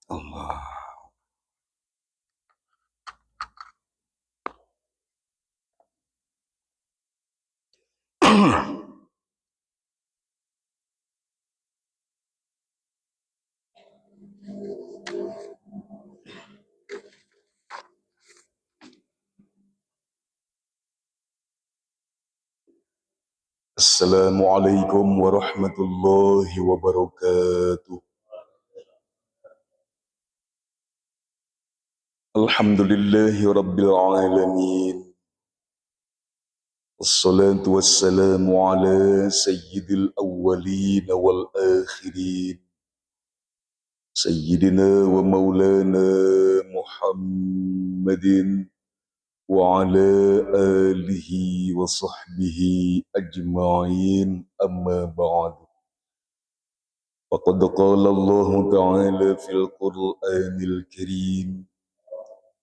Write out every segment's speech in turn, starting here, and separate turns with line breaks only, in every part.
Allah. Assalamualaikum warahmatullahi wabarakatuh. Alhamdulillahi rabbil alamin. Wassalatu wassalamu ala sayyidil awwalin wal akhirin. Sayyidina wa maulana Muhammadin wa ala alihi wa sahbihi ajma'in, amma ba'du. Faqad qala Allah ta'ala fil Qur'anil Karim,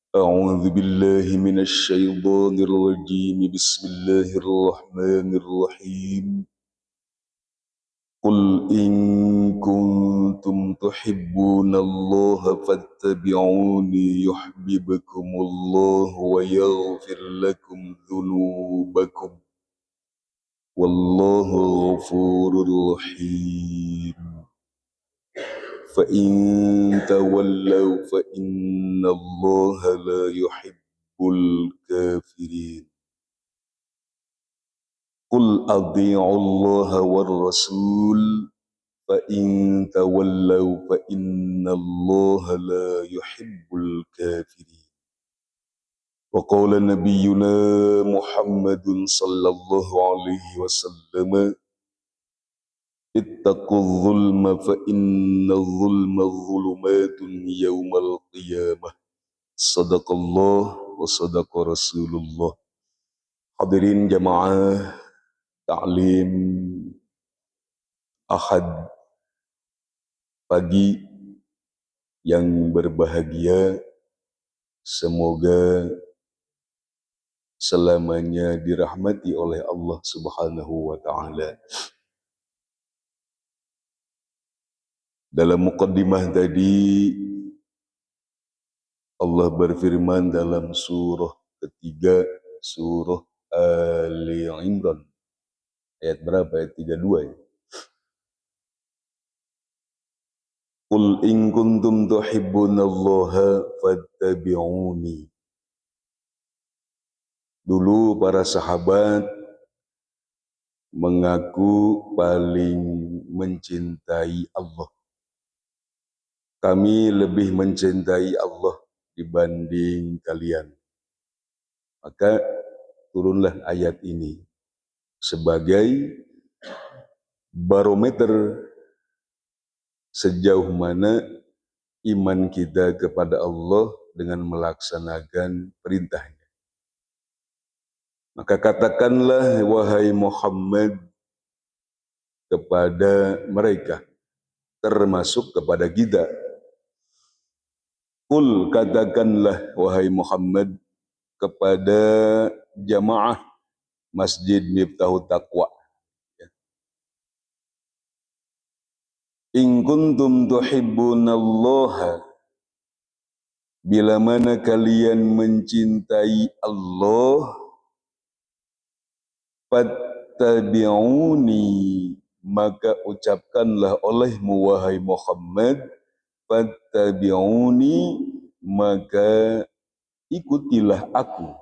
a'udzu billahi minasy syaithanir rajim, bismillahir rahmanir rahim. Qul in kuntum tuhibbunallaha fattabi'uni yuhibbukumullahu wa yaghfir lakum dhunubakum. Wallahu ghafurur rahim. Fa in tawallaw fa innallaha la yuhibbul kafirin. Qul adhi'ullaha war rasul fa in tawallaw fa innallaha la yuhibbul kafirin. Wa qala nabiyyuna Muhammadun sallallahu alaihi wasallam, ittaqul zulma fa inna zulma zulumatun yawmal qiyamah. Sadaqallah wa sadaqa Rasulullah. Hadirin jamaah Ta'lim Ahad pagi yang berbahagia, semoga selamanya dirahmati oleh Allah Subhanahu wa Ta'ala. Dalam muqaddimah tadi, Allah berfirman dalam surah ketiga, surah Ali Imran. Ayat berapa? Ayat 32 ya. Qul in kuntum tuhibbunallaha fattabi'uni. Dulu para sahabat mengaku paling mencintai Allah. Kami lebih mencintai Allah dibanding kalian. Maka turunlah ayat ini sebagai barometer sejauh mana iman kita kepada Allah dengan melaksanakan perintahnya. Maka katakanlah wahai Muhammad kepada mereka, termasuk kepada kita. Qul, katakanlah wahai Muhammad kepada jamaah Masjid Miftahut Taqwa. In kuntum tuhibbunallaha, bila mana kalian mencintai Allah, fattabi'uni, maka ucapkanlah olehmu wahai Muhammad, fattabi'uni, maka ikutilah aku.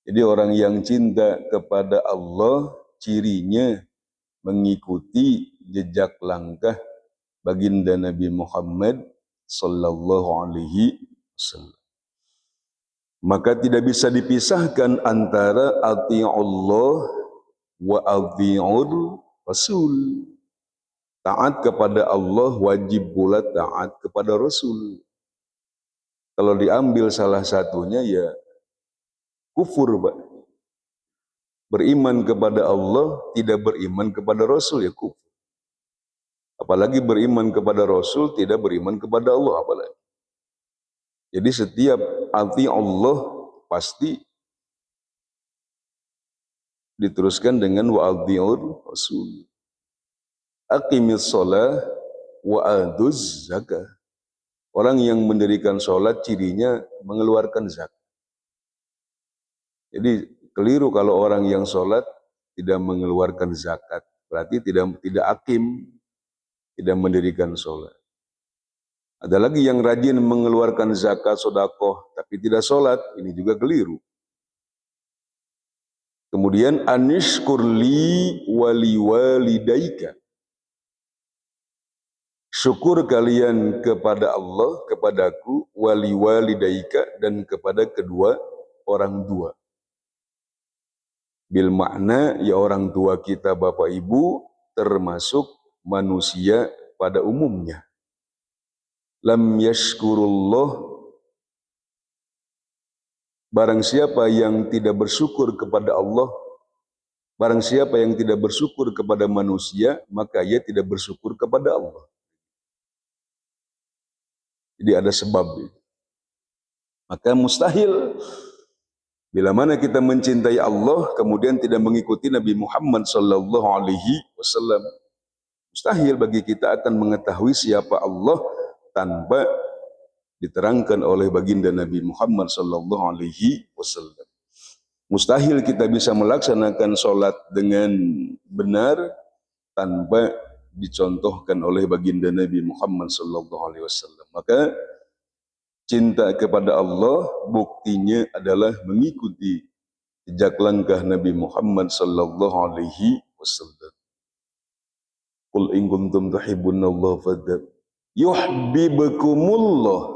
Jadi orang yang cinta kepada Allah, cirinya mengikuti jejak langkah baginda Nabi Muhammad sallallahu alaihi wasallam. Maka tidak bisa dipisahkan antara ati'ullah wa ati'ur Rasul. Taat kepada Allah wajib pula taat kepada Rasul. Kalau diambil salah satunya ya kufur, Pak. Beriman kepada Allah, tidak beriman kepada Rasul ya kufur. Apalagi beriman kepada Rasul, tidak beriman kepada Allah apalagi. Jadi setiap ati Allah pasti diteruskan dengan wa ati'ur Rasul. Aqimis shalah wa aduz zakah. Orang yang mendirikan sholat cirinya mengeluarkan zakat. Jadi keliru kalau orang yang sholat tidak mengeluarkan zakat. Berarti tidak akim, tidak mendirikan sholat. Ada lagi yang rajin mengeluarkan zakat, sedekah, tapi tidak sholat. Ini juga keliru. Kemudian anishkurli wali walidaika. Syukur kalian kepada Allah, kepadaku, wali walidaika, dan kepada kedua orang tua. Bil makna, ya orang tua kita bapak ibu, termasuk manusia pada umumnya. Lam yashkurullah, barang siapa yang tidak bersyukur kepada Allah, barang siapa yang tidak bersyukur kepada manusia, maka ia tidak bersyukur kepada Allah. Jadi ada sebab. Maka mustahil bila mana kita mencintai Allah kemudian tidak mengikuti Nabi Muhammad sallallahu alaihi wasallam. Mustahil bagi kita akan mengetahui siapa Allah tanpa diterangkan oleh baginda Nabi Muhammad sallallahu alaihi wasallam. Mustahil kita bisa melaksanakan sholat dengan benar tanpa dicontohkan oleh baginda Nabi Muhammad sallallahu alaihi wasallam. Maka cinta kepada Allah buktinya adalah mengikuti jejak langkah Nabi Muhammad sallallahu alaihi wasallam. Qul in kuntum tuhibbunallaha fattabi'uni yuhibbukumullah.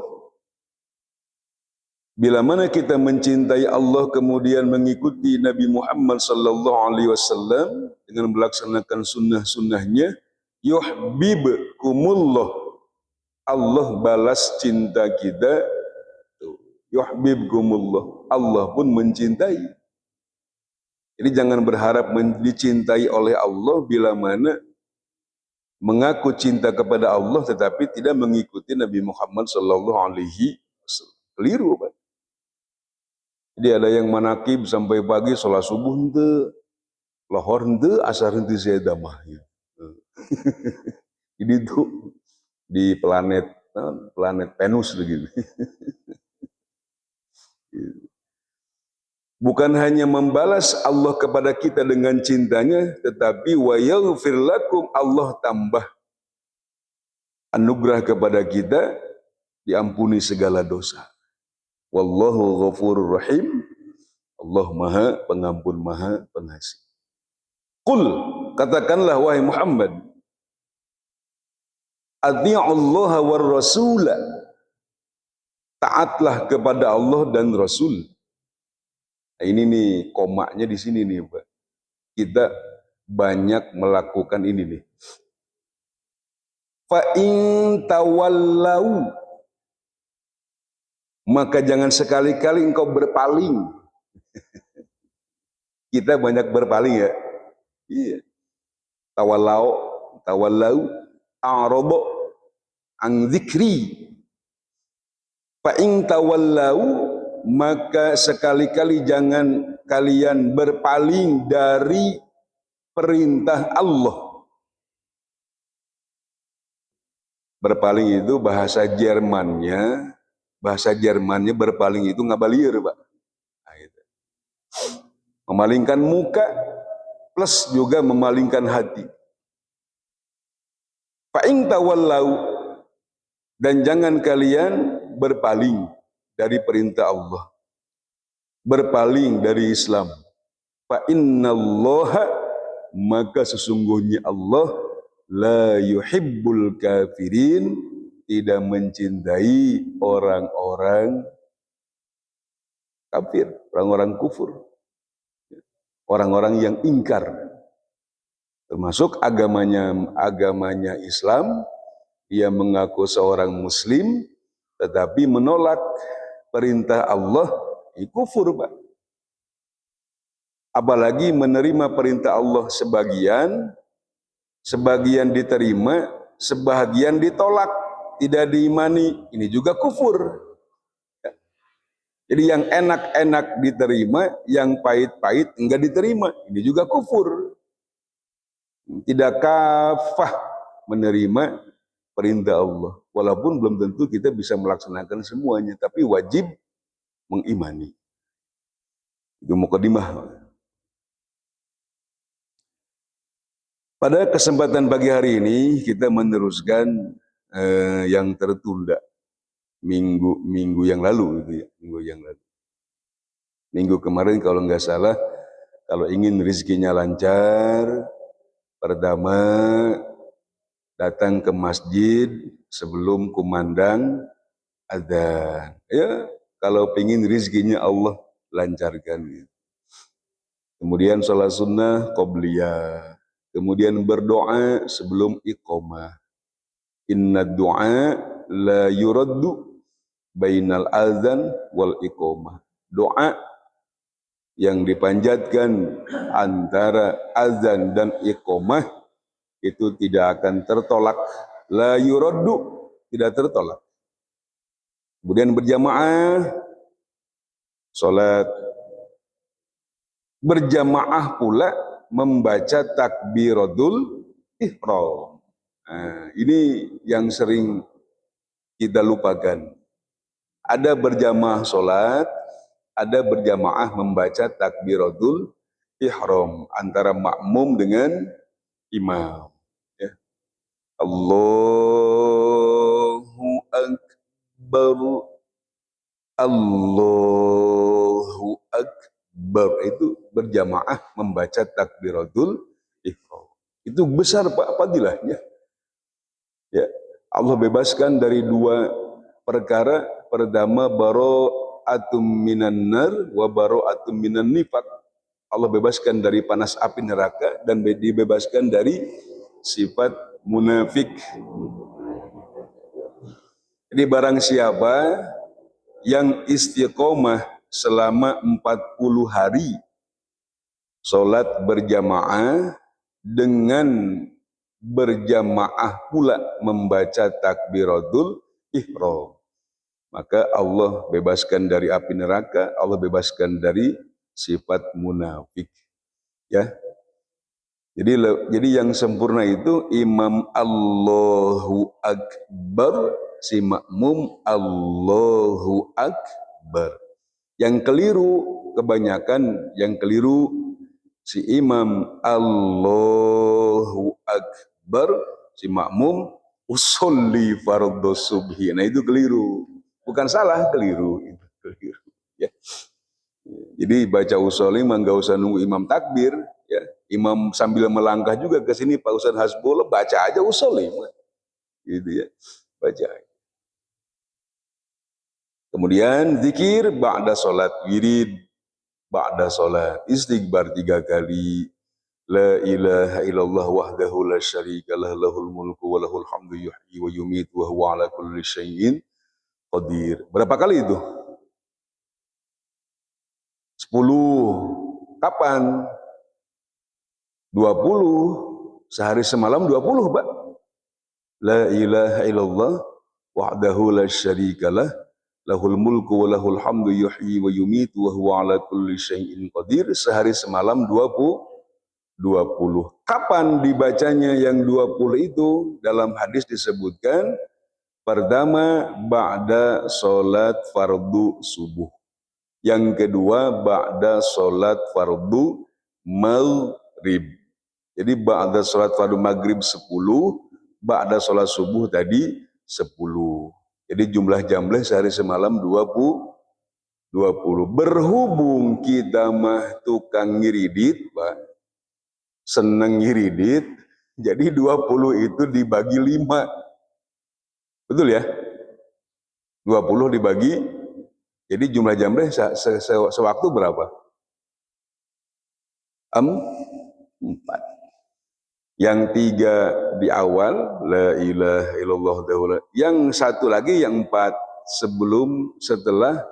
Bila mana kita mencintai Allah kemudian mengikuti Nabi Muhammad sallallahu alaihi wasallam dengan melaksanakan sunnah-sunnahnya, yuhibbukumullah. Allah balas cinta kita. Yuhibbukumullah. Allah pun mencintai. Jadi jangan berharap dicintai oleh Allah bila mana mengaku cinta kepada Allah tetapi tidak mengikuti Nabi Muhammad sallallahu alaihi wasallam. Keliru, Pak. Jadi ada yang manakib sampai pagi sholat subuh henteu, lohor henteu, asar henteu saya damah. Jadi itu di planet Venus begitu. Bukan hanya membalas Allah kepada kita dengan cintanya, tetapi wa yaghfir lakum, Allah tambah anugerah kepada kita, diampuni segala dosa. Wallahu ghafurur rahim. Allah Maha Pengampun, Maha Pengasih. Qul, katakanlah wahai Muhammad, athi'ullaha war rasula, taatlah kepada Allah dan Rasul. Nah, ini nih komaknya di sini nih, Pak. Kita banyak melakukan ini nih. Fa in tawallau, maka jangan sekali-kali engkau berpaling. Kita banyak berpaling ya. Iya. Tawallau, a'radu an dzikri. Fa in tawallau, maka sekali-kali jangan kalian berpaling dari perintah Allah. Berpaling itu bahasa Jermannya berpaling itu ngabalieur, Pak. Nah, gitu. Memalingkan muka plus juga memalingkan hati. Fa in tawallau, dan jangan kalian berpaling dari perintah Allah, berpaling dari Islam. Fa innallaha, maka sesungguhnya Allah la yuhibbul kafirin, tidak mencintai orang-orang kafir, orang-orang kufur, orang-orang yang ingkar. Termasuk agamanya Islam, dia mengaku seorang muslim tetapi menolak perintah Allah, kufur, Pak. Apalagi menerima perintah Allah sebagian diterima, sebagian ditolak, tidak diimani, ini juga kufur. Jadi yang enak-enak diterima, yang pahit-pahit enggak diterima, ini juga kufur. Tidak kafah menerima perintah Allah. Walaupun belum tentu kita bisa melaksanakan semuanya, tapi wajib mengimani. Itu mukadimah. Pada kesempatan pagi hari ini kita meneruskan yang tertunda minggu yang lalu, gitu ya, minggu kemarin kalau nggak salah, kalau ingin rezekinya lancar, pertama datang ke masjid sebelum kumandang adzan. Ya, kalau ingin rezekinya Allah lancarkan. Kemudian sholat sunnah qobliyah. Kemudian berdoa sebelum iqamah. Inna du'a la yuraddu bainal adzan wal iqamah. Doa yang dipanjatkan antara azan dan iqamah itu tidak akan tertolak. La yuraddu, tidak tertolak. Kemudian berjamaah, sholat berjamaah pula membaca takbiratul ihram. Nah, ini yang sering kita lupakan. Ada berjamaah sholat, ada berjamaah membaca takbiratul ihram antara makmum dengan imam. Ya. Allahu Akbar, Allahu Akbar, itu berjamaah membaca takbiratul ihram. Itu besar Pak fadilahnya. Ya, Allah bebaskan dari dua perkara. Pertama bara'atum minan nar wa bara'atum minan nifaq. Allah bebaskan dari panas api neraka dan dibebaskan dari sifat munafik. Jadi barang siapa yang istiqomah selama 40 hari sholat berjamaah dengan berjamaah pula membaca takbiratul ihram, maka Allah bebaskan dari api neraka, Allah bebaskan dari sifat munafik. Ya. Jadi yang sempurna itu imam Allahu Akbar, si makmum Allahu Akbar. Yang keliru, kebanyakan yang keliru, si imam Allahu Akbar, si makmum usolli fardhu subhi. Nah itu keliru. Bukan salah, keliru. Itu keliru. Ya. Jadi baca usolli mah nggak usah nunggu imam takbir. Ya. Imam sambil melangkah juga ke sini, Pak Ustaz Hasbullah, baca aja usolli. Gitu ya. Baca. Kemudian zikir ba'da sholat wirid, ba'da sholat istighbar 3 kali. La ilaha illallah wahdahu la syarika lah, lahul mulku wa lahul hamdu yuhyi wa yumitu wa huwa ala kulli syai'in qadir. Berapa kali itu? 10. Kapan? 20. Sehari semalam 20, Pak. La ilaha illallah wahdahu la syarika lah, lahul mulku wa lahul hamdu yuhyi wa yumitu wa huwa ala kulli syai'in qadir. Sehari semalam 20. Kapan dibacanya yang 20 itu? Dalam hadis disebutkan pertama ba'da sholat fardu subuh, yang kedua ba'da sholat fardu maghrib. Jadi ba'da sholat fardu maghrib 10, ba'da sholat subuh tadi 10. Jadi jumlah jambleh sehari semalam 20. Berhubung kita mah tukang ngiridit, Pak, seneng ngiridit, jadi 20 itu dibagi 5. Betul ya? 20 dibagi, jadi jumlah jambleh sewaktu berapa? 4. Yang 3 di awal, la ilaha illallah daulah. Yang satu lagi, yang 4 setelah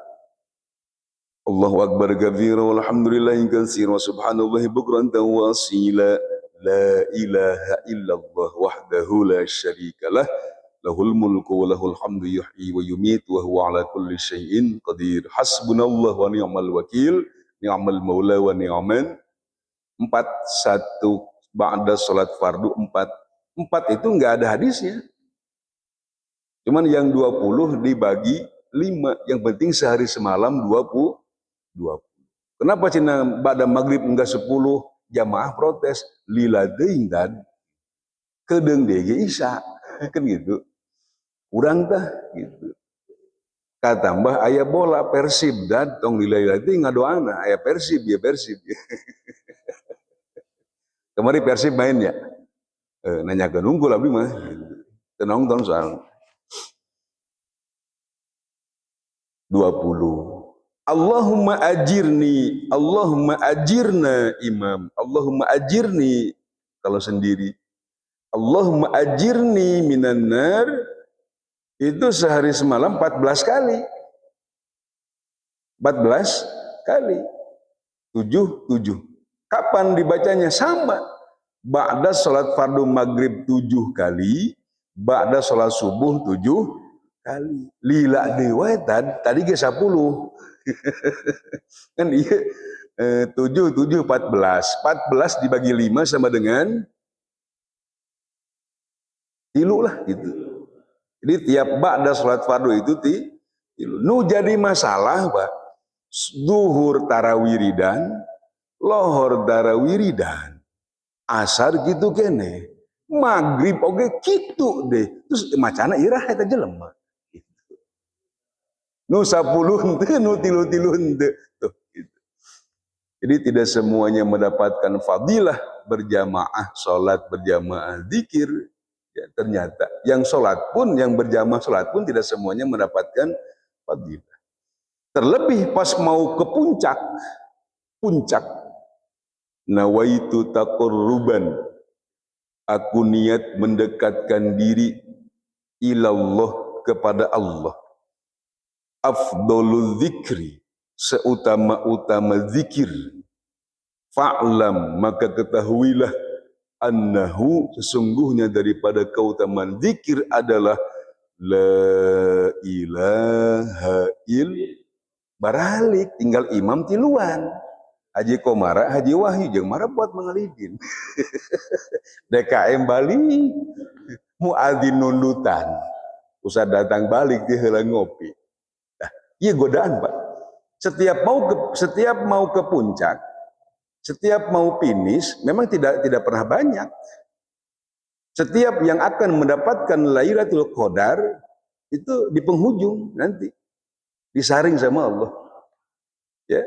Allahu Akbar kabira walhamdulillahi katsira wa subhanallahi bukratan wa asila. La ilaha illallah wahdahu la syarikalah, lahul mulku wa lahul hamdu yuhyi wa yumitu wa huwa ala kulli syai'in qadir. Hasbunallah wa ni'mal wakil, ni'mal maula wa ni'man. 4. 1 ba'da salat fardu 4. 4 itu enggak ada hadisnya. Cuman yang 20 dibagi 5, yang penting sehari semalam 20. Kenapa cina pada maghrib enggak 10? Jamaah protes, lila deing dan kedeng dege isya, kan gitu. Kurang tah gitu. Katambah aya bola Persib dan tong lila deing ngadoana aya Persib ya Persib. Kemarin Persib main ya. Nanyakeun unggul abdi mah. Tenongton soal 20. Allahumma ajirna imam. Allahumma ajirni kalau sendiri. Allahumma ajirni minan nar, itu sehari semalam 14 kali. 14 kali. 7. Kapan dibacanya? Sama. Ba'da sholat fardu maghrib 7 kali, ba'da sholat subuh 7 kali. Lila dewa tadi ke 10. Kan iya 7 14. 14 dibagi 5 sama dengan 3 lah gitu. Jadi tiap ba'da sholat fardu itu 3. Nu jadi masalah Pak, zuhur tarawiridan, lohor tarawiridan, asar gitu kene, maghrib oge gitu deh. Terus macana irah eta jelema. Nu 10 henteu, nu 3 henteu. Tuh gitu. Jadi tidak semuanya mendapatkan fadilah berjamaah sholat, berjamaah zikir. Ya, ternyata yang sholat pun, yang berjamaah sholat pun tidak semuanya mendapatkan fadilah. Terlebih pas mau ke puncak, nawaitu taqarruban, aku niat mendekatkan diri ilallah, kepada Allah. Afdolul zikri, seutama-utama zikir. Fa'lam, maka ketahuilah, annahu, sesungguhnya daripada keutamaan zikir adalah la ilaha illallah. Baralik tinggal imam tiluan, Haji Komara, Haji Wahyu jeung mara buat mengalidin. DKM Bali muadzin nundutan, usah datang balik di heula ngopi. Nah, iya godaan Pak. Setiap mau ke puncak, setiap mau finish, memang tidak pernah banyak. Setiap yang akan mendapatkan Lailatul Qadar itu di penghujung nanti. Disaring sama Allah. Ya.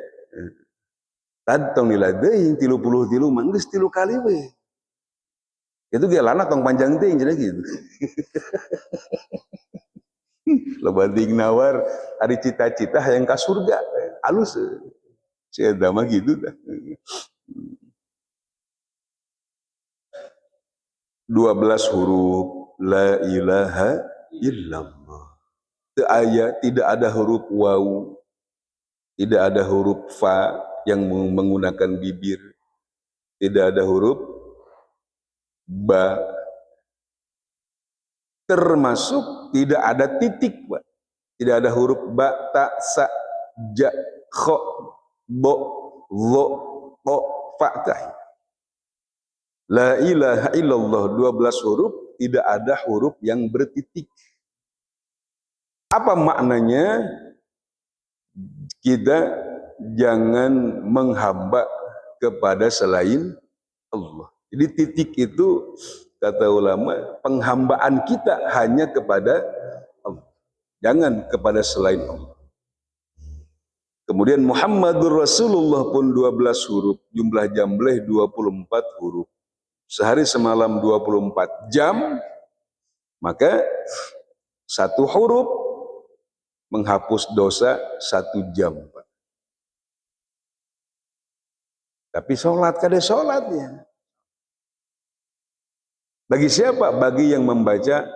Tadi tong nilai deui 33 mah geus 3 kali we. Itu ge lana tong panjang teuing cenah gitu. Loba ting nawar ari cita-cita hayang ka surga. Alus si eta mah gitu tah. 12 huruf la ilaha illallah. Tidak ada huruf waw, tidak ada huruf fa yang menggunakan bibir, tidak ada huruf ba, termasuk tidak ada titik Pak. Tidak ada huruf ba, ta, sa, ja, kho, bo, lo, ko, fa. La ilaha illallah 12 huruf, tidak ada huruf yang bertitik. Apa maknanya? Kita jangan menghamba kepada selain Allah. Jadi titik itu, kata ulama, penghambaan kita hanya kepada Allah, jangan kepada selain Allah. Kemudian Muhammadur Rasulullah pun 12 huruf, jumlah jambleh 24 huruf. Sehari semalam 24 jam, maka satu huruf menghapus dosa 1 jam Pak. Tapi sholat kada sholatnya. Bagi siapa? Bagi yang membaca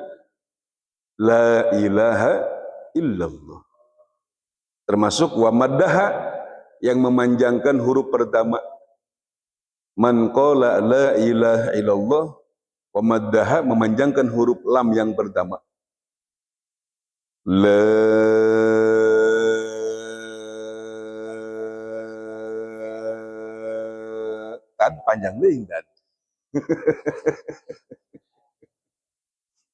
la ilaha illallah. Termasuk wa maddaha, yang memanjangkan huruf pertama. Man qala la ilaha illallah wa maddaha, memanjangkan huruf lam yang pertama. La kan panjang deui dan.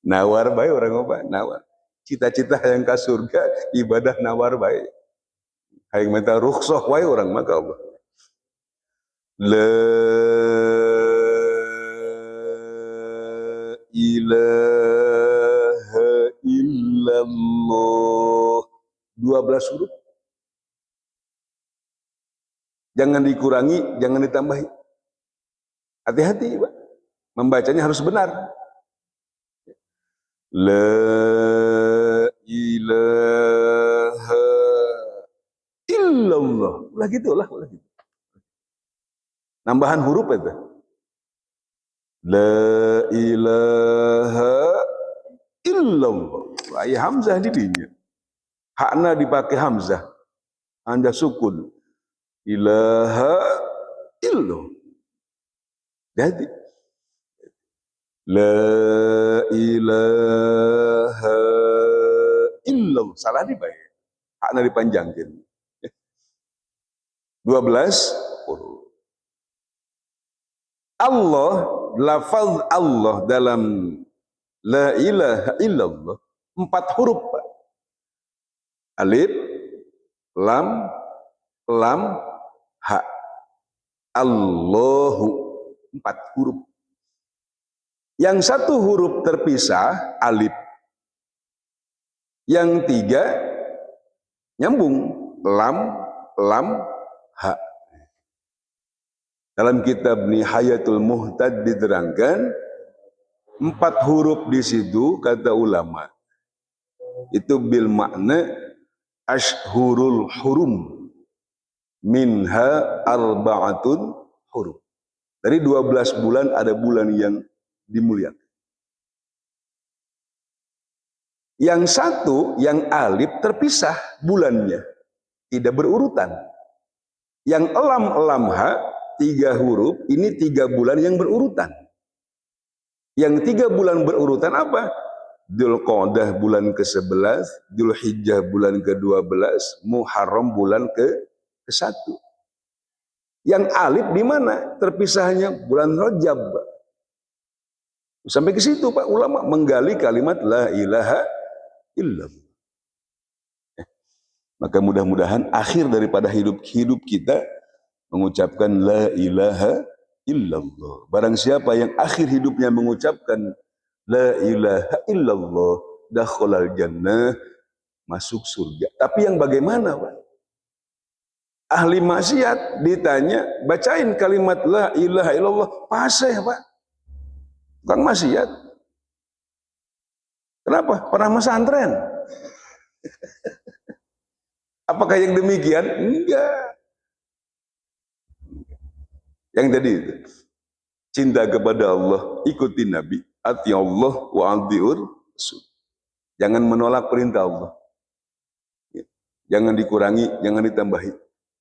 Nawar bae orang oba, nawar. cita-cita yang ke surga, ibadah nawar baik. Hayang minta rukhsah wae orang maka Allah. La ilaha illallah. 12 huruf. Jangan dikurangi, jangan ditambahi. Hati-hati, Pak. Membacanya harus benar. La ilaha illallah. Ulah gitu. Nambahan huruf itu. La ilaha illallah. Ayah hamzah dirinya. Hakna dipakai hamzah. Anda sukun. Ilaha illallah. Jadi la ilaha illallah. Salah dibaca. Hakna dipanjangkan. 12 huruf. Allah, lafaz Allah dalam la ilaha illallah 4 huruf, Pak. Alif, lam, ha. Allahu 4 huruf. Yang 1 huruf terpisah, alif. Yang 3 nyambung, lam, ha. Dalam kitab Nihayatul Muhtad diterangkan 4 huruf di situ kata ulama itu bil makna ashhurul hurum minha arba'atun huruf. Dari 12 bulan ada bulan yang dimuliakan. Yang 1 yang alif terpisah bulannya, tidak berurutan. Yang lam ha 3 huruf, ini 3 bulan yang berurutan. Yang 3 bulan berurutan apa? Dzulqa'dah bulan ke-11, Dzulhijjah bulan ke-12, Muharram bulan ke-1. Yang alif di mana? Terpisahnya bulan Rajab. Sampai ke situ Pak ulama menggali kalimat la ilaha illallah. Maka mudah-mudahan akhir daripada hidup kita mengucapkan la ilaha illallah. Barang siapa yang akhir hidupnya mengucapkan la ilaha illallah, dakhalal jannah, masuk surga. Tapi yang bagaimana, Pak? Ahli maksiat ditanya, bacain kalimat la ilaha illallah, fasih, Pak. Tukang maksiat. Kenapa? Pernah pesantren. Apakah yang demikian? Enggak. Yang tadi itu, cinta kepada Allah, ikuti Nabi, ati Allah wa adhi'ur rasul. Jangan menolak perintah Allah. Jangan dikurangi, jangan ditambahi.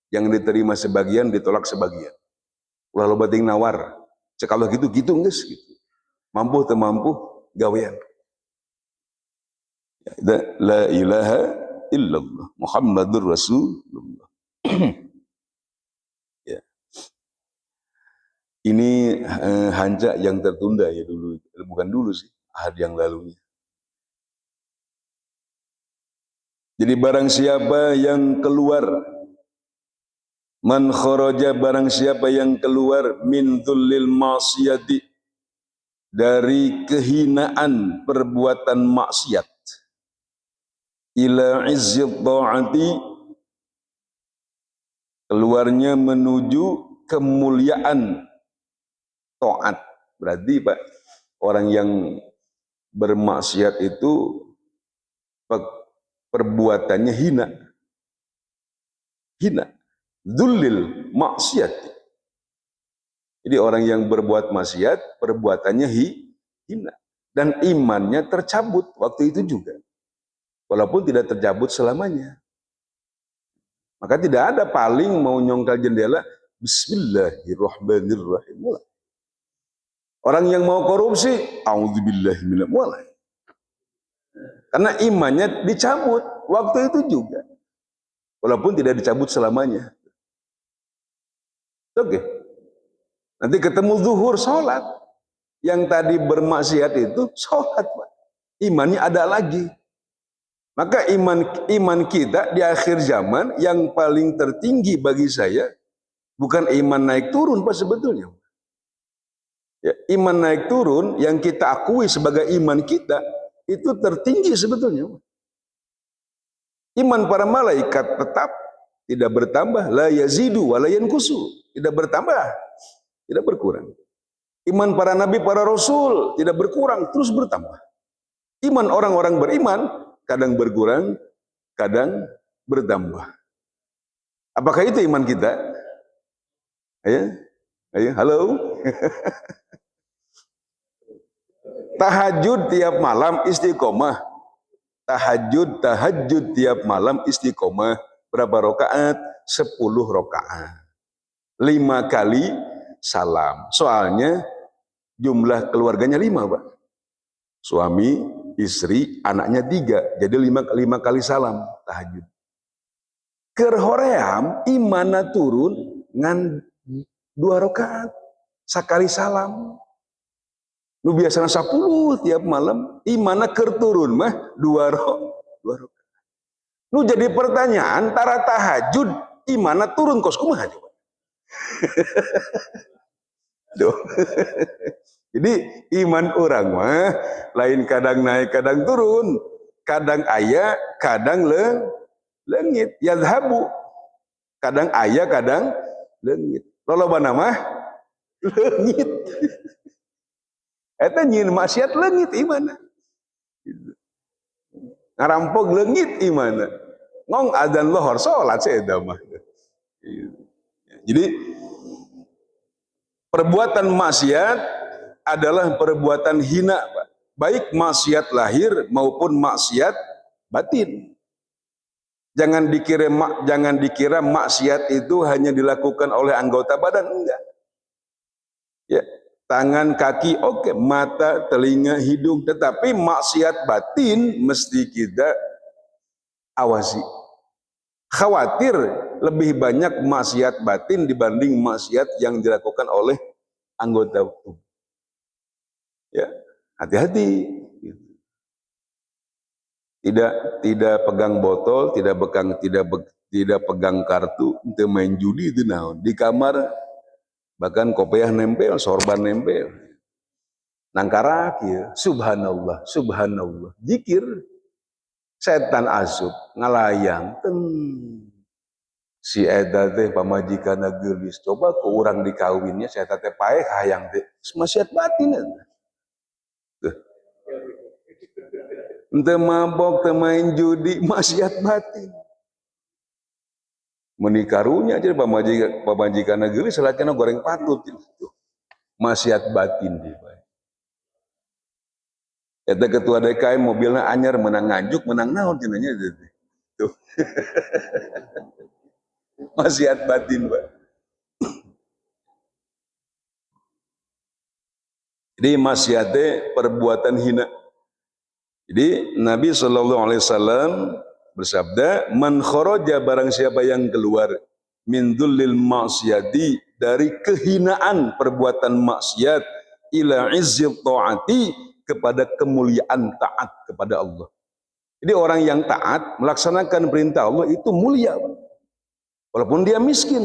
Jangan diterima sebagian, ditolak sebagian. Ulah lo bating nawar. Cekalau gitu nges gitu. Mampu atau mampu gawean. La ilaha illallah Muhammadur Rasulullah. Ya. Ini hancak yang tertunda ya dulu, bukan dulu sih, hari yang lalunya. Jadi barang siapa yang keluar, man kharaja, barang siapa yang keluar min dhullil ma'siyati, dari kehinaan perbuatan maksiat, ila izzit ta'ati, keluarnya menuju kemuliaan taat. Berarti Pak, orang yang bermaksiat itu perbuatannya hina. Dzulil maksiat. Jadi orang yang berbuat maksiat, perbuatannya hina. Dan imannya tercabut waktu itu juga. Walaupun tidak tercabut selamanya. Maka tidak ada paling mau nyongkel jendela, bismillahirrahmanirrahim. Orang yang mau korupsi, a'udzubillahi minal mulai. Karena imannya dicabut waktu itu juga. Walaupun tidak dicabut selamanya. Oke. Nanti ketemu zuhur, sholat. Yang tadi bermaksiat itu sholat, Pak. Imannya ada lagi. Maka iman kita di akhir zaman yang paling tertinggi bagi saya bukan iman naik turun Pak sebetulnya. Ya, iman naik turun yang kita akui sebagai iman kita itu tertinggi sebetulnya. Iman para malaikat tetap tidak bertambah, la yazidu wa la yanqusu, tidak bertambah, tidak berkurang. Iman para nabi, para rasul tidak berkurang, terus bertambah. Iman orang-orang beriman kadang berkurang, kadang bertambah. Apakah itu iman kita? Ayo, ayo, halo. Tahajud tiap malam istiqomah. Tahajud tiap malam istiqomah. Berapa rakaat? 10 rakaat. 5 kali salam. Soalnya jumlah keluarganya 5, Pak. Suami, istri, anaknya 3. Jadi 5 kali salam tahajud. Kerhoream imana turun ngan 2 rakaat. Sakali salam. Nu biasanya 10 tiap malam, imana kerturun mah 2 rakaat. Nu jadi pertanyaan, antara tahajud imana turun kos kumaha coba. Jadi iman orang mah lain kadang naik kadang turun, kadang aya kadang leungit, yadhabu. Kadang aya kadang leungit. Lolobana mah leungit. Eta nyin maksiat leungit imana. Ngarampok leungit imana. Ngong adzan lohor salat saya mah. Jadi perbuatan maksiat adalah perbuatan hina, Pak. Baik maksiat lahir maupun maksiat batin. Jangan dikira maksiat itu hanya dilakukan oleh anggota badan, enggak. Ya, tangan, kaki, oke, mata, telinga, hidung, tetapi maksiat batin mesti kita awasi. Khawatir lebih banyak maksiat batin dibanding maksiat yang dilakukan oleh anggota tubuh. Ya, hati-hati. Tidak pegang botol, tidak pegang kartu, untuk main judi itu naon. Di kamar bahkan kopiah nempel, sorban nempel. Nangkarak ya, subhanallah, subhanallah. Zikir setan asup ngalayang. Si eta teh pamajikanna geulis, coba ke urang dikawinnya si eta teh paeh hayang teh maksiat batin. Ente mabok, teu main judi, maksiat batin. Menikarunya aja pamajikanna geulis salakina goreng patut gitu. Maksiat batin dia. Eta ketua DKM mobilnya anyar menang ngajuk, menang naon cenanya tuh. Maksiat batin, Pak. Jadi maksiatnya perbuatan hina. Jadi Nabi SAW bersabda, man kharaja barang siapa yang keluar min dhullil maksiati dari kehinaan perbuatan maksiat ila izzi taati kepada kemuliaan taat kepada Allah. Jadi orang yang taat melaksanakan perintah Allah itu mulia, walaupun dia miskin.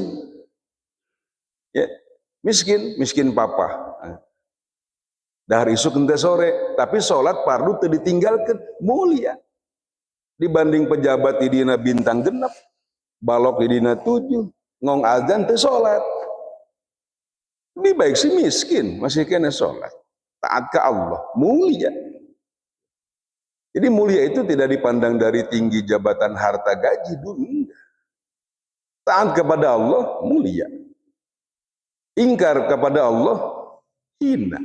Ya, miskin papa. Dahar isuk ente sore, tapi sholat fardu teu ditinggalkeun, mulia. Dibanding pejabat di dina bintang genep, balok di dina 7, ngong azan teu sholat. Lebih baik si miskin, masih kena sholat. Taat ke Allah, mulia. Jadi mulia itu tidak dipandang dari tinggi jabatan harta gaji dulu. Taat kepada Allah, mulia. Ingkar kepada Allah, hina.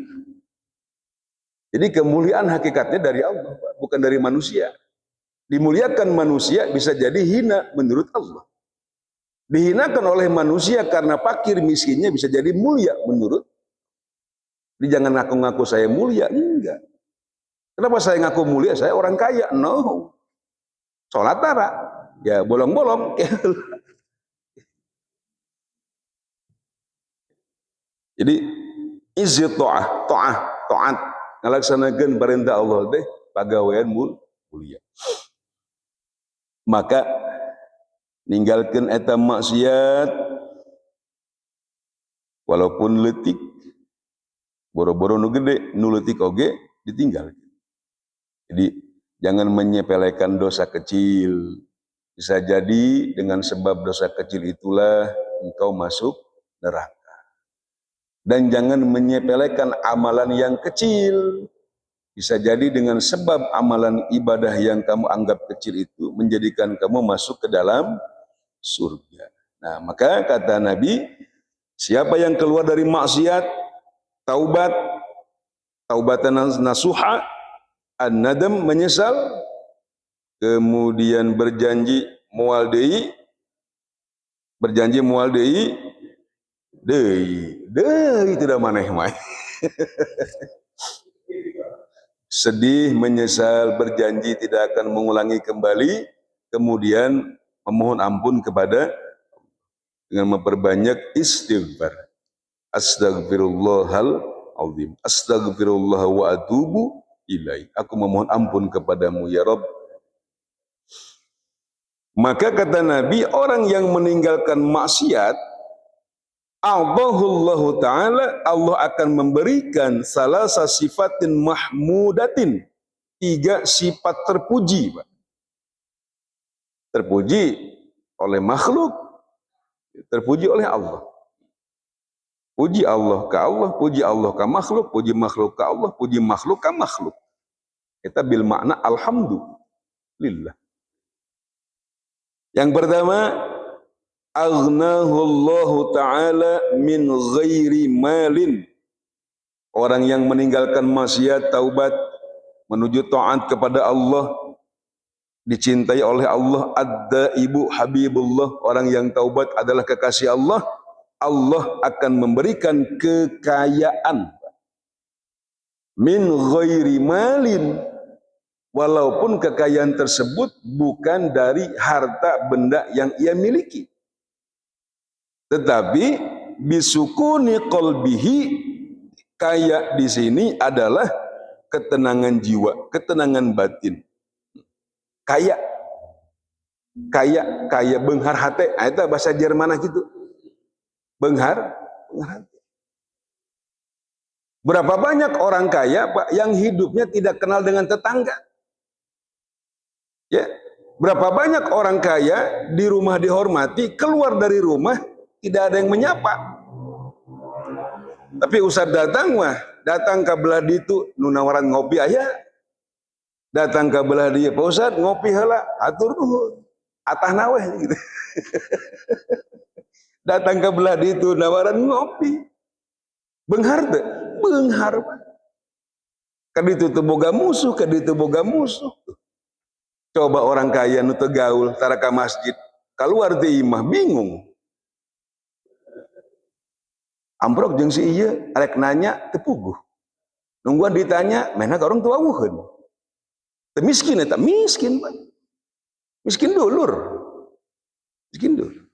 Jadi kemuliaan hakikatnya dari Allah, bukan dari manusia. Dimuliakan manusia bisa jadi hina menurut Allah. Dihinakan oleh manusia karena fakir miskinnya bisa jadi mulia menurut. Jadi jangan ngaku-ngaku saya mulia, enggak. Kenapa saya ngaku mulia? Saya orang kaya, no. Sholat tara, ya bolong-bolong. Jadi izzi taat ngalaksanakeun perintah Allah teh pagawean mulia. Maka ninggalkan eta maksiat walaupun letik, boro-boro nu gede, nu letik oge ditinggal. Jadi jangan menyepelekan dosa kecil. Bisa jadi dengan sebab dosa kecil itulah engkau masuk neraka. Dan jangan menyepelekan amalan yang kecil. Bisa jadi dengan sebab amalan ibadah yang kamu anggap kecil itu menjadikan kamu masuk ke dalam surga. Nah, maka kata Nabi, siapa yang keluar dari maksiat, taubat, taubatan nasuha, an-nadam, menyesal, kemudian berjanji mual deui, deui tidak maneh-maneh. Sedih, menyesal, berjanji tidak akan mengulangi kembali, kemudian memohon ampun kepada dengan memperbanyak istighfar. Astagfirullahal azim. Astagfirullah wa atubu ilaih. Aku memohon ampun kepadamu ya Rabb. Maka kata Nabi, orang yang meninggalkan maksiat, Allahullahu ta'ala, Allah akan memberikan salasa sifatin mahmudatin, 3 sifat terpuji. Terpuji oleh makhluk, terpuji oleh Allah. Puji Allah ke Allah, puji Allah ke makhluk, puji makhluk ke Allah, puji makhluk ke makhluk. Kita bil makna alhamdulillah. Yang pertama, aghnahullahu ta'ala min ghairi malin. Orang yang meninggalkan maksiat, taubat, menuju taat kepada Allah, dicintai oleh Allah, ad-daibu habibullah. Orang yang taubat adalah kekasih Allah. Allah akan memberikan kekayaan min ghairi malin, walaupun kekayaan tersebut bukan dari harta benda yang ia miliki, tetapi bisukuni qalbihi, kaya di sini adalah ketenangan jiwa, ketenangan batin. Kaya beunghar hate, eta bahasa Jerman gitu. Beunghar hate. Berapa banyak orang kaya, Pak, yang hidupnya tidak kenal dengan tetangga? Ya, berapa banyak orang kaya di rumah dihormati, keluar dari rumah tidak ada yang menyapa. Tapi usah datang ke belah ditu nu nawaran ngopi aya. Datang ke belah dieu, Pak Ustad ngopi heula, atur nuhun. Atah naweh gitu. Datang ke belah ditu nawaran ngopi. Beunghar teu? Beunghar. Kaditu teu boga musuh, kaditu boga musuh. Coba orang kaya nu teu gaul tara ka masjid, keluar ti imah bingung. Amprok jeung si ieu arek nanya teu puguh. Nungguan ditanya, mena ka orang tua wuheun. Teu miskin eta, miskin, Pak. Miskin dulur. Miskin dulur.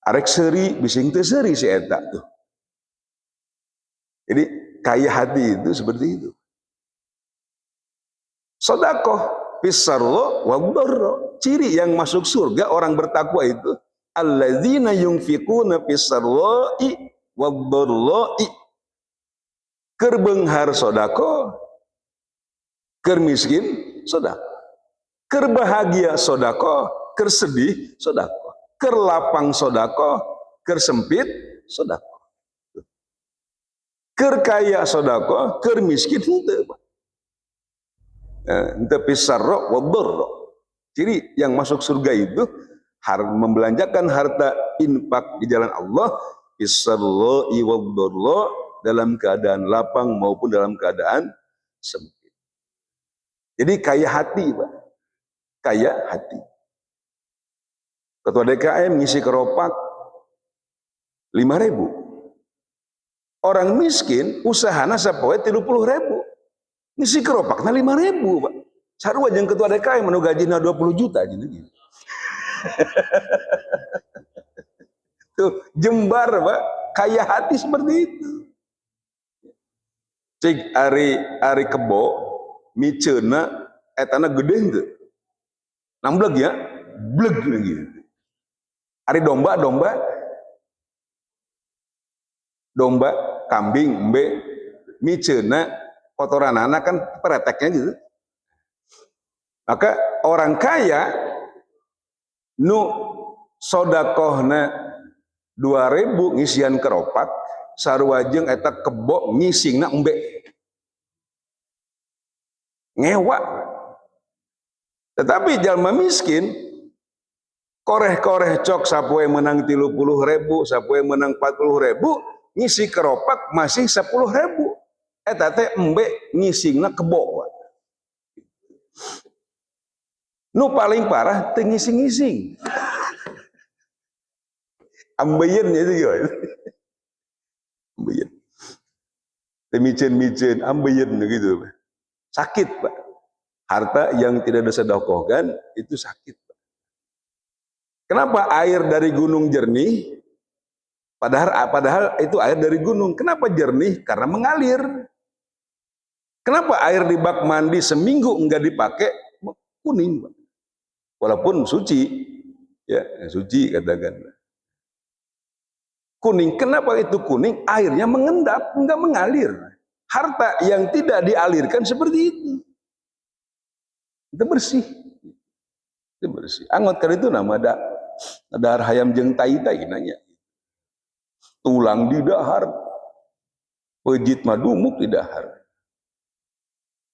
Arek seuri bising teu seuri si eta tuh. Jadi kaya hati itu seperti itu. Sedekah fisarra wa dharra. Ciri yang masuk surga orang bertakwa itu alladzina yunfiquna fisarra'i wa dharra'i. Keur beunghar sedekah, keur miskin sedekah. Keur bahagia sedekah, keur sedih sedekah. Keur lapang sedekah, keur sempit sedekah. Keur kaya sedekah, keur miskin henteu. Henteu fisarra wa dharra. Ciri yang masuk surga itu membelanjakan harta infak di jalan Allah, fisarra'i wa dharra, dalam keadaan lapang maupun dalam keadaan sempit. Jadi kaya hati, Pak. Kaya hati. Ketua DKM ngisi keropak 5.000. Orang miskin usahana sapoe 30.000. Ngisi keropakna 5.000, Pak. Sarua jeung ketua DKM anu gajina 20 juta gitu. Tuh, jembar, Pak. Kaya hati seperti itu. Cik ari kebo miceuna etana gede henteu. Nambleg ya, bleg lagi. Hari domba, kambing, mbe, micena, kotoran anak kan pereteknya gitu. Maka orang kaya nu sodakohna 2.000 ngisian keropak sarua jeung eta kebo ngisingna embe ngewa. Tetapi jalma miskin koreh-koreh cok sapoe menang 30.000, sapoe menang 40.000, ngisi keropak masih 10.000. Eta teh embe ngisingna kebo. Nu paling parah teu ngising-ngising. Ambeien itu guys. Ambeien. Temicen-micen ambeien gitu. Sakit, Pak. Harta yang tidak disedekahkan itu sakit, Pak. Kenapa air dari gunung jernih? Padahal itu air dari gunung. Kenapa jernih? Karena mengalir. Kenapa air di bak mandi seminggu enggak dipakai? Kuning, Pak. Walaupun suci, ya suci katakan. Kuning, kenapa itu kuning? Airnya mengendap, enggak mengalir. Harta yang tidak dialirkan seperti itu. Itu bersih. Itu bersih. Angot kan itu nama ada hayam jeung tai-tai nanya. Tulang di dahar. Pejit madumuk di dahar.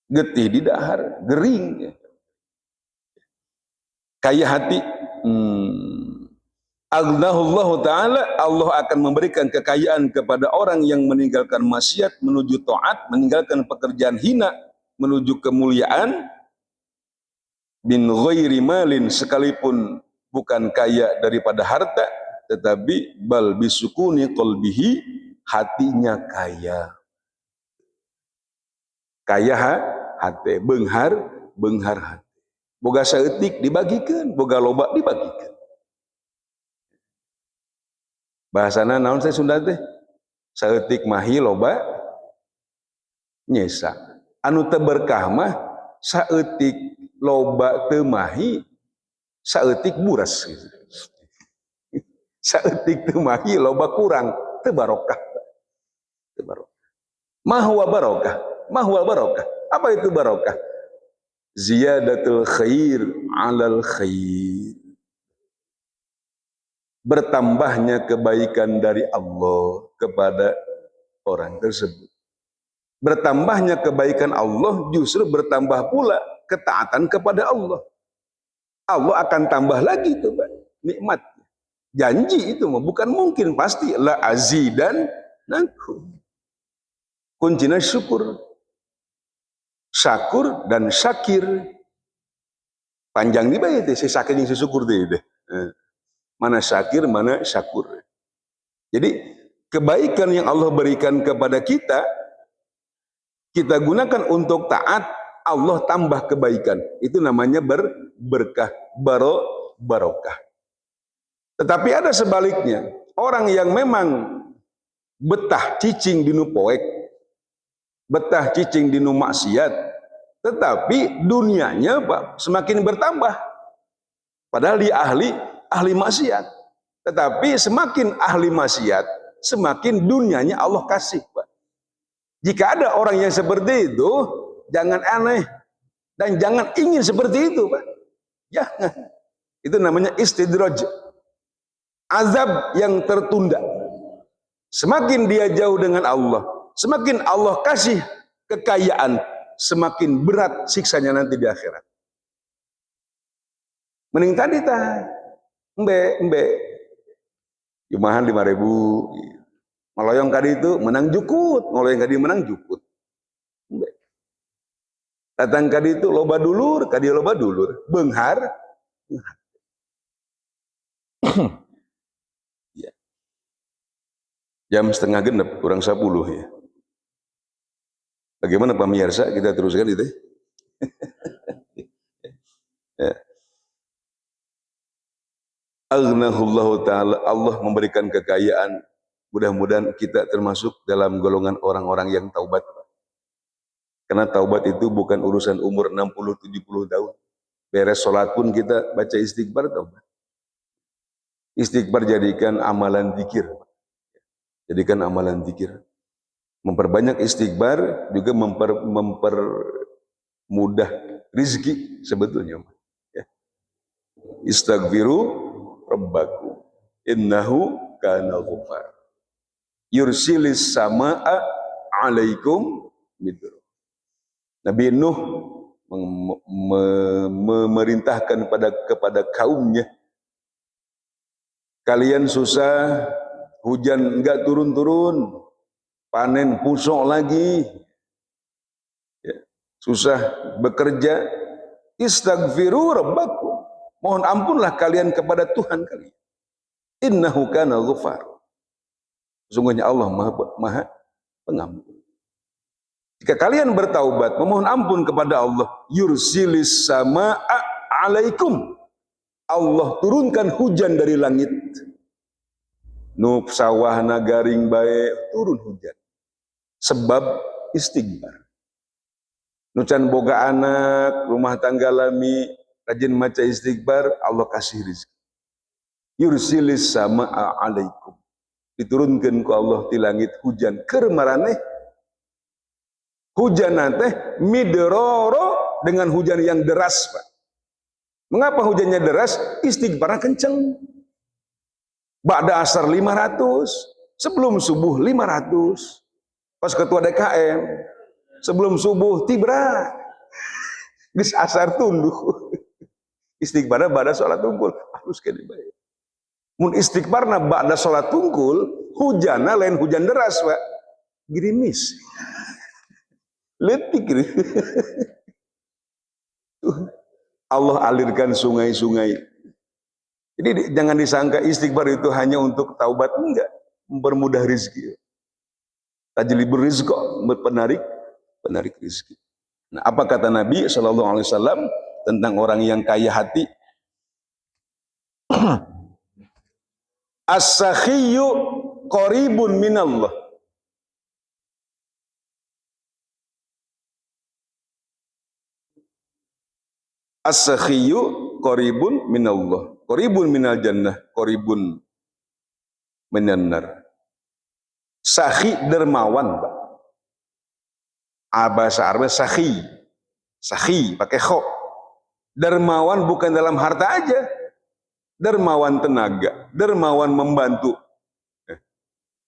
Getih di dahar, gering. Kaya hati, Aghnahullahu ta'ala, Allah akan memberikan kekayaan kepada orang yang meninggalkan maksiat menuju taat, meninggalkan pekerjaan hina menuju kemuliaan, bin ghairi malin, sekalipun bukan kaya daripada harta, tetapi bal bisukuni qalbihi, hatinya kaya. Kaya hati, beunghar hati. Boga saeutik dibagikan, boga loba dibagikan. Bahasana naon saya Sunda teh? Saeutik mahi loba nyesa. Anu teu berkah mah saeutik loba teu mahi, saeutik buras. Saeutik teu mahi loba kurang, teu barokah. Teu barokah. Mahwa barokah? Mahwa barokah? Apa itu barokah? Ziyadatul khair alal khair. Bertambahnya kebaikan dari Allah kepada orang tersebut. Bertambahnya kebaikan Allah justru bertambah pula ketaatan kepada Allah. Allah akan tambah lagi itu, Pak, nikmat. Janji itu mah bukan mungkin, pasti la azidan nakum. Kuncinya syukur. Syakur dan syakir. Panjang nih bae teh si syakir jeung si syukur teh. Mana syakir, mana syakur. Jadi kebaikan yang Allah berikan kepada kita gunakan untuk taat, Allah tambah kebaikan. Itu namanya berkah, barokah. Tetapi ada sebaliknya, orang yang memang betah cicing dinu poek, betah cicing dinu maksiat, tetapi dunianya Pak semakin bertambah. Padahal dia ahli maksiat. Tetapi semakin ahli maksiat, semakin dunianya Allah kasih, Pak. Jika ada orang yang seperti itu, jangan aneh dan jangan ingin seperti itu, Pak. Jangan. Itu namanya istidraj. Azab yang tertunda. Semakin dia jauh dengan Allah, semakin Allah kasih kekayaan, semakin berat siksanya nanti di akhirat. Mending tadi tah, embe, jumahan 5.000, maloyong kadi itu menang jukut, maloyong kadi menang jukut. Embe. Datang kadi itu loba dulur, kadi loba dulur, beunghar. Ya. Jam 8:30 kurang 10 ya. Bagaimana pemirsa, kita teruskan itu. Ya. Aghnahullahu ta'ala, Allah memberikan kekayaan. Mudah-mudahan kita termasuk dalam golongan orang-orang yang taubat. Karena taubat itu bukan urusan umur 60-70 tahun. Beres sholat pun kita baca istighfar atau istighfar jadikan amalan zikir. Jadikan amalan zikir. Memperbanyak istighfar juga mempermudah rizki sebetulnya. Ya. Istaghfiru rabbakum innahu kana ghafar. Yursilis sama'a alaikum midro. Nabi Nuh memerintahkan kepada kaumnya, kalian susah, hujan enggak turun-turun, panen pusok lagi, ya, susah bekerja, istaghfiru rabbakum, mohon ampunlah kalian kepada Tuhan kalian, innahu kana ghafar, sesungguhnya Allah maha pengampun. Jika kalian bertaubat, memohon ampun kepada Allah, yursilis sama'a alaikum, Allah turunkan hujan dari langit. Nu sawah nagaring bae turun hujan. Sebab istighfar. Nu can boga anak, rumah tangga lami, rajin maca istighfar, Allah kasih rezeki. Yursilis sama'a alaikum. Diturunkan ku Allah di langit hujan keur maraneh. Hujan nanti midroro, dengan hujan yang deras, Pak. Mengapa hujannya deras? Istighfarnya kenceng. Ba'da asar 500, sebelum subuh 500. Pas ketua DKM, sebelum subuh tibra. Geus asar tunduh. Istighfarnya ba'da sholat tungkul. Harus kene bae. Mun istighfarna ba'da sholat tungkul, hujanna lain hujan deras, Pak. Gerimis. Letik. Allah alirkan sungai-sungai. Jadi jangan disangka istighfar itu hanya untuk taubat, enggak, mempermudah rezeki. Tajlibur rizq, penarik rezeki. Nah, apa kata Nabi sallallahu alaihi wasallam tentang orang yang kaya hati? As-sakhiyyu qaribun minallah. As-sakhiyyu qaribun minallah, qaribun minal jannah, qaribun minan nar. Sakhi dermawan, Pak. Bahasa Arab sakhi. Sakhi pakai kho. Dermawan bukan dalam harta aja. Dermawan tenaga, dermawan membantu.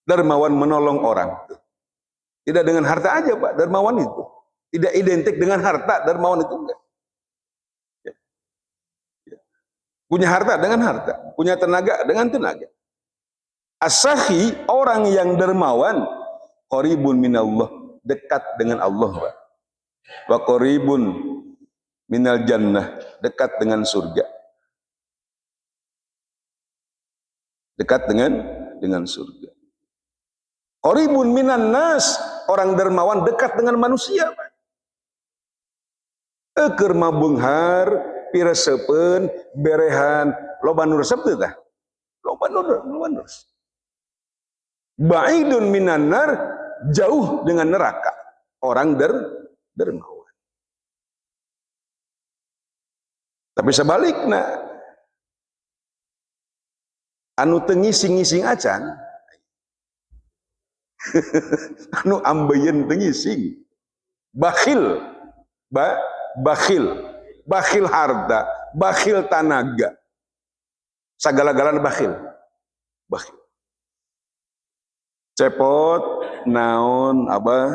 Dermawan menolong orang. Tidak dengan harta aja, Pak, dermawan itu. Tidak identik dengan harta, dermawan itu enggak. Punya harta dengan harta, punya tenaga dengan tenaga. As-sakhi, orang yang dermawan, qaribun minallah, dekat dengan Allah, Pak. Wa qaribun minal jannah, dekat dengan surga. Dekat dengan surga. Qaribun minan nas, orang dermawan dekat dengan manusia, Pak. Keur mabeunghar, piresepen, berehan, loba nu resep teh tah. Loba nu resep. Ba'idun minan nar, jauh dengan neraka. Orang dermawan. Tapi sebaliknya, anu teu ngising-ngising acan, anu ambeien teu ngising, bakhil, bakhil harta, bakhil tenaga, sagala-galana bakhil. Cepot naon abah,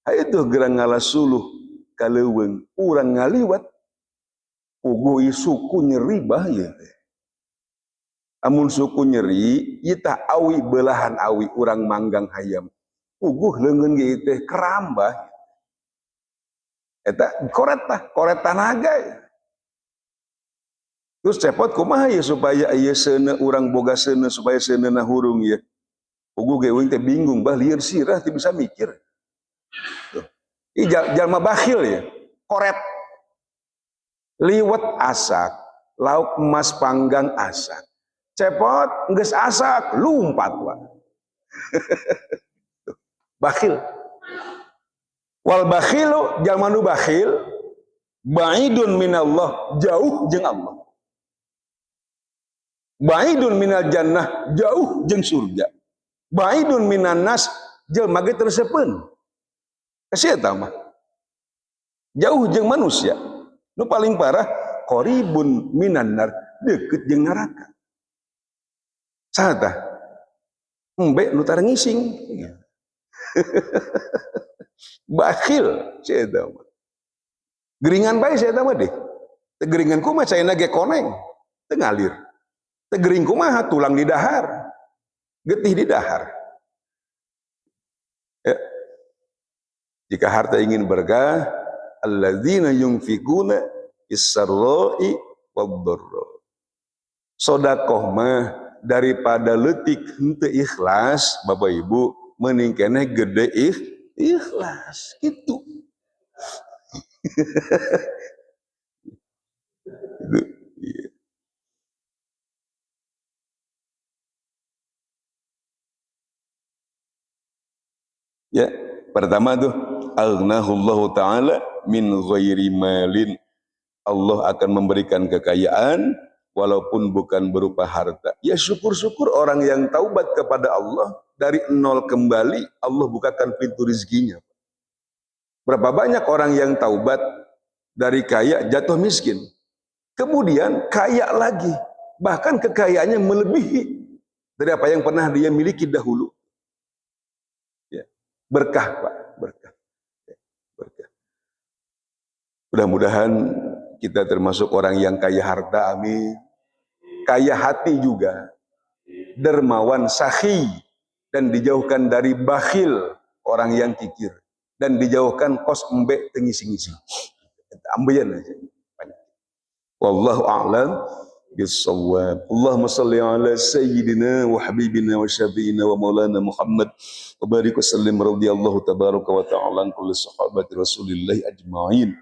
itu gerang ngalasuluh kaleuweung, urang ngaliwat, puguh suku nyeri bahaya. Amun suku nyeri, ieu awi belahan awi urang manggang hayam, puguh leungeun ge teh kerambah. Eta koret tanaga. Terus cepot kumaha ya supaya ieu seuneu urang boga seuneu supaya seuneuna hurung ya. Puguh ge euing teh bingung, bah lieur sirah teu bisa mikir. Tuh. Ih jalma bakhil ya, koret. Liwet asak, lauk emas panggang asak. Cepot geus asak, lumpat wae. Bakhil. Wal bakhilu, jalma nu bakhil, Ba'idun minallah, jauh jeung Allah. Ba'idun minal jannah, jauh jeung surga. Ba'idun minan nas, jelema ge terseupeun. Kasih eta mah. Jauh jeung manusia. Nu paling parah qaribun minan nar, deukeut jeung neraka. Saha tah? Embe nu tara ngising. Bakhil si eta mah. Geringan bae si eta mah deh. Teu geringan kumaha caina ge koneng, teu ngalir. Teu gering kumaha tulang di dahar. Getih di dahar. Ya. Jika harta ingin berkah, alladzina yunfikuna is-sarra'i wad-dharra. Sedekah mah daripada leutik henteu ikhlas, Bapak Ibu, mending keneh gede ikhlas gitu. Ya, pertama tuh aghnahullahu ta'ala min ghairi malin. Allah akan memberikan kekayaan walaupun bukan berupa harta. Ya syukur-syukur orang yang taubat kepada Allah dari nol kembali, Allah bukakan pintu rezekinya. Berapa banyak orang yang taubat dari kaya jatuh miskin, kemudian kaya lagi, bahkan kekayaannya melebihi dari apa yang pernah dia miliki dahulu. Berkah, Pak, berkah. Berkah. Mudah-mudahan kita termasuk orang yang kaya harta, amin. Kaya hati juga, dermawan, sakhi, dan dijauhkan dari bakhil, orang yang kikir, dan dijauhkan kos embe tengisi-ngisi. Ambeien aja. Wallahu a'lam bis-shawab. Allahumma shalli ala sayyidina wa habibina wa syafi'ina wa maulana Muhammad wa barik wa sallim radhiyallahu tabaraka wa ta'ala an kulli sahabati Rasulillah ajma'in.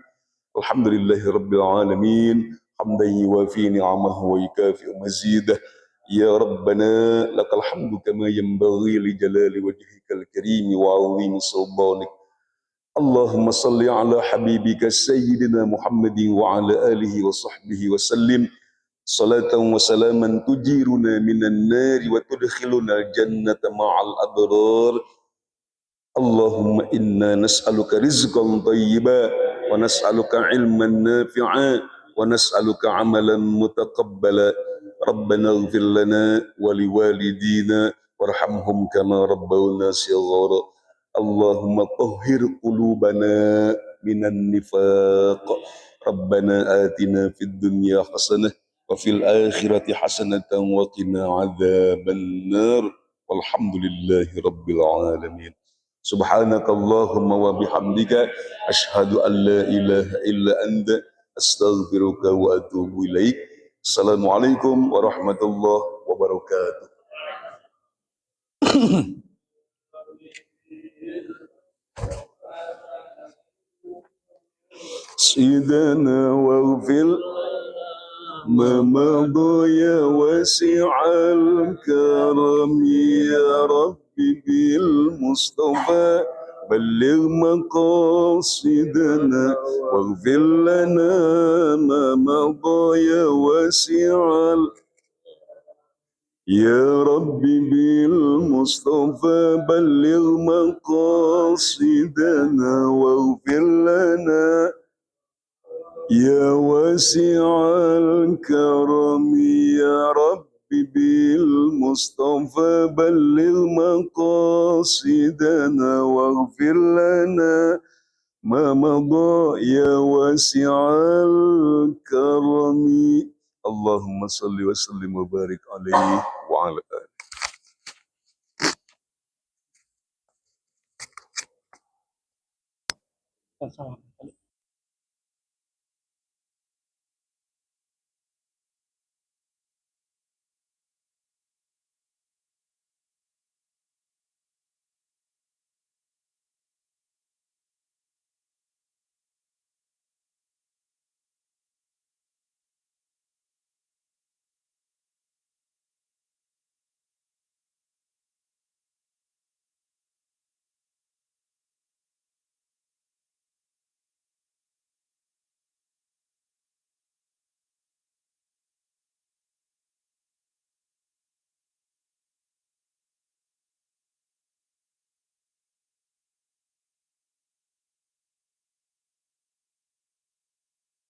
Alhamdulillahi rabbil alamin. Hamdan yuwafi ni'amahu wa yukafi'u mazidah. Ya Rabbana lakal hamdu kama yanbaghi li jalali wajhikal karim wa 'azimi sultanik. Allahumma salli ala habibika sayyidina Muhammadin wa ala alihi wa sahbihi wa sallim salatan wa salaman tujiruna minan nari wa tudkhiluna al-jannata ma'al adrar. Allahumma inna nas'aluka rizqan tayyiba wa nas'aluka ilman nafi'a wa nas'aluka amalan mutaqabbala. Rabbana ighfir lana wa liwalidina warhamhum kama rabbawna shighara. Allahumma tahhir qulubana minan nifaq. Rabbana atina fid dunya hasanah wa fil akhirati hasanatan wa qina adzaban nar. Walhamdulillahi rabbil alamin. Subhanakallahumma wa bihamdika asyhadu an la ilaha illa anta astaghfiruka wa atubu ilaik. Assalamualaikum warahmatullahi wabarakatuh. Sidana waghfir ma madaya wasi'al karam ya Rabbi bil Mustafa balligh maqasidana waghfir lana ma madaya wasi'al ya Rabbi bil Mustafa balligh maqasidana waghfir lana ya wasi'al karam ya Rabbi bil Mustafa balligh maqasidana waghfir lana ma madha ya wasi'al karami. Allahumma salli wa sallim wa barik alaihi wa ala alihi.